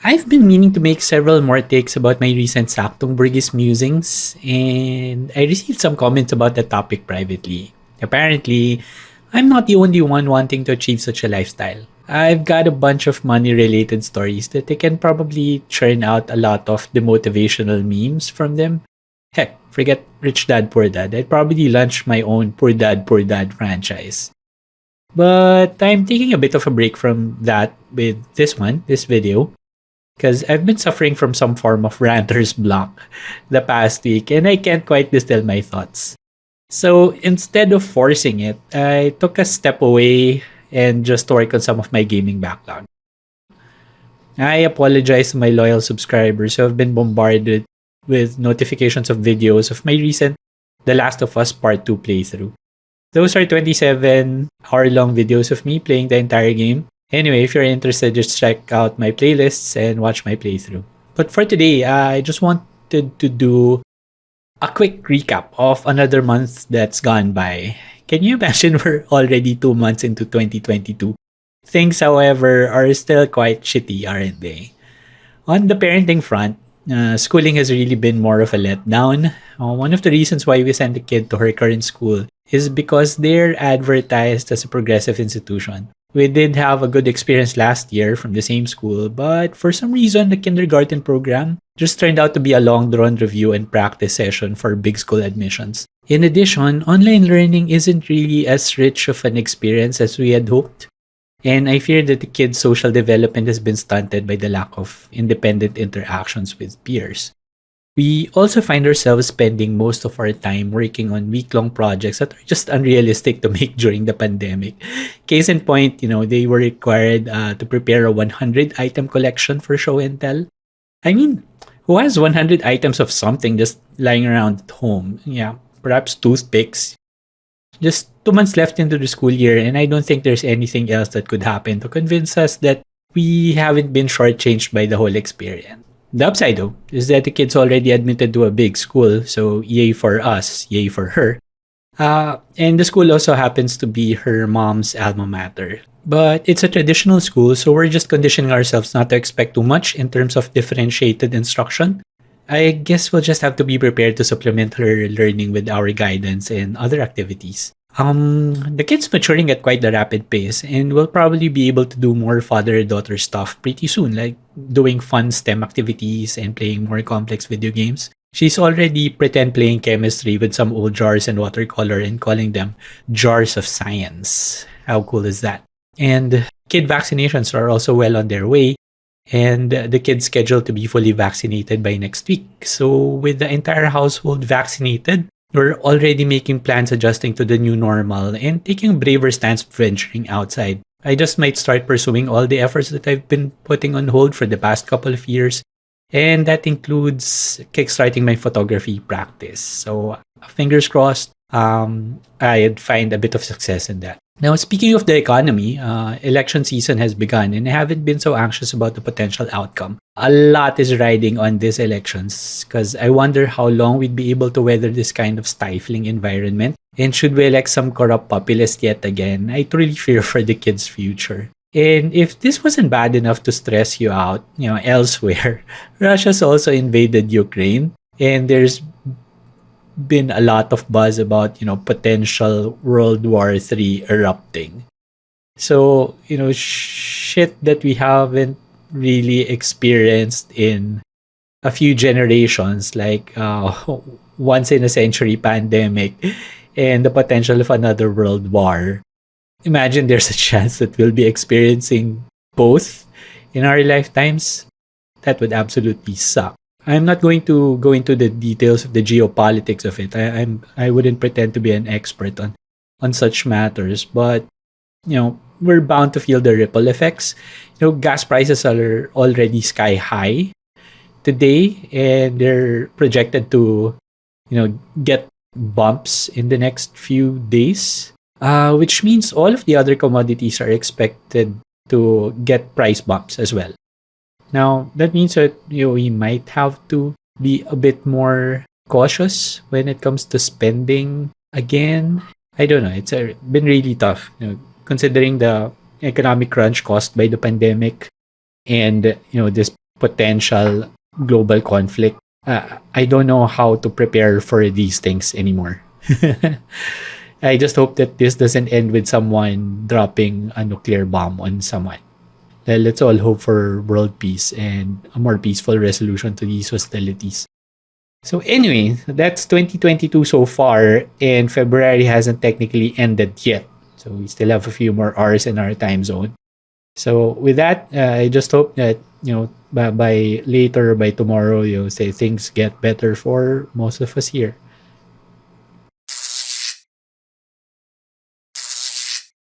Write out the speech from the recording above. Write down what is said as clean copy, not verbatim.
I've been meaning to make several more takes about my recent Saktong Burgess musings, and I received some comments about the topic privately. Apparently, I'm not the only one wanting to achieve such a lifestyle. I've got a bunch of money related stories that they can probably churn out a lot of the motivational memes from them. Heck, forget Rich Dad Poor Dad. I'd probably launch my own Poor Dad franchise. But I'm taking a bit of a break from that with this video, because I've been suffering from some form of ranter's block the past week and I can't quite distill my thoughts. So instead of forcing it, I took a step away and just work on some of my gaming backlog. I apologize to my loyal subscribers who have been bombarded with notifications of videos of my recent The Last of Us Part 2 playthrough. Those are 27-hour-long videos of me playing the entire game. Anyway, if you're interested, just check out my playlists and watch my playthrough. But for today, I just wanted to do a quick recap of another month that's gone by. Can you imagine we're already 2 months into 2022? Things, however, are still quite shitty, aren't they? On the parenting front, schooling has really been more of a letdown. One of the reasons why we sent the kid to her current school is because they're advertised as a progressive institution. We did have a good experience last year from the same school, but for some reason, the kindergarten program just turned out to be a long-drawn review and practice session for big school admissions. In addition, online learning isn't really as rich of an experience as we had hoped. And I fear that the kids' social development has been stunted by the lack of independent interactions with peers. We also find ourselves spending most of our time working on week-long projects that are just unrealistic to make during the pandemic. Case in point, they were required to prepare a 100-item collection for show and tell. I mean, who has 100 items of something just lying around at home? Yeah, perhaps toothpicks. Just 2 months left into the school year, and I don't think there's anything else that could happen to convince us that we haven't been shortchanged by the whole experience. The upside, though, is that the kid's already admitted to a big school, so yay for us, yay for her. And the school also happens to be her mom's alma mater. But it's a traditional school, so we're just conditioning ourselves not to expect too much in terms of differentiated instruction. I guess we'll just have to be prepared to supplement her learning with our guidance and other activities. The kid's maturing at quite a rapid pace, and we'll probably be able to do more father-daughter stuff pretty soon, like doing fun STEM activities and playing more complex video games. She's already pretend playing chemistry with some old jars and watercolor and calling them jars of science. How cool is that? And kid vaccinations are also well on their way, and the kid's scheduled to be fully vaccinated by next week. So with the entire household vaccinated, we're already making plans adjusting to the new normal and taking a braver stance venturing outside. I just might start pursuing all the efforts that I've been putting on hold for the past couple of years. And that includes kickstarting my photography practice. So fingers crossed, I'd find a bit of success in that. Now, speaking of the economy, election season has begun and I haven't been so anxious about the potential outcome. A lot is riding on these elections because I wonder how long we'd be able to weather this kind of stifling environment. And should we elect some corrupt populist yet again, I truly fear for the kids' future. And if this wasn't bad enough to stress you out, elsewhere, Russia's also invaded Ukraine and there's been a lot of buzz about, potential World War III erupting. So, shit that we haven't really experienced in a few generations, like once in a century pandemic and the potential of another world war. Imagine there's a chance that we'll be experiencing both in our lifetimes. That would absolutely suck. I'm not going to go into the details of the geopolitics of it. I wouldn't pretend to be an expert on such matters, but we're bound to feel the ripple effects. Gas prices are already sky high today, and they're projected to get bumps in the next few days, which means all of the other commodities are expected to get price bumps as well. Now, that means that we might have to be a bit more cautious when it comes to spending again. I don't know. It's been really tough, considering the economic crunch caused by the pandemic and, this potential global conflict. I don't know how to prepare for these things anymore. I just hope that this doesn't end with someone dropping a nuclear bomb on someone. Let's all hope for world peace and a more peaceful resolution to these hostilities. So anyway, that's 2022 so far, and February hasn't technically ended yet. So we still have a few more hours in our time zone. So with that, I just hope that by later, by tomorrow, say things get better for most of us here.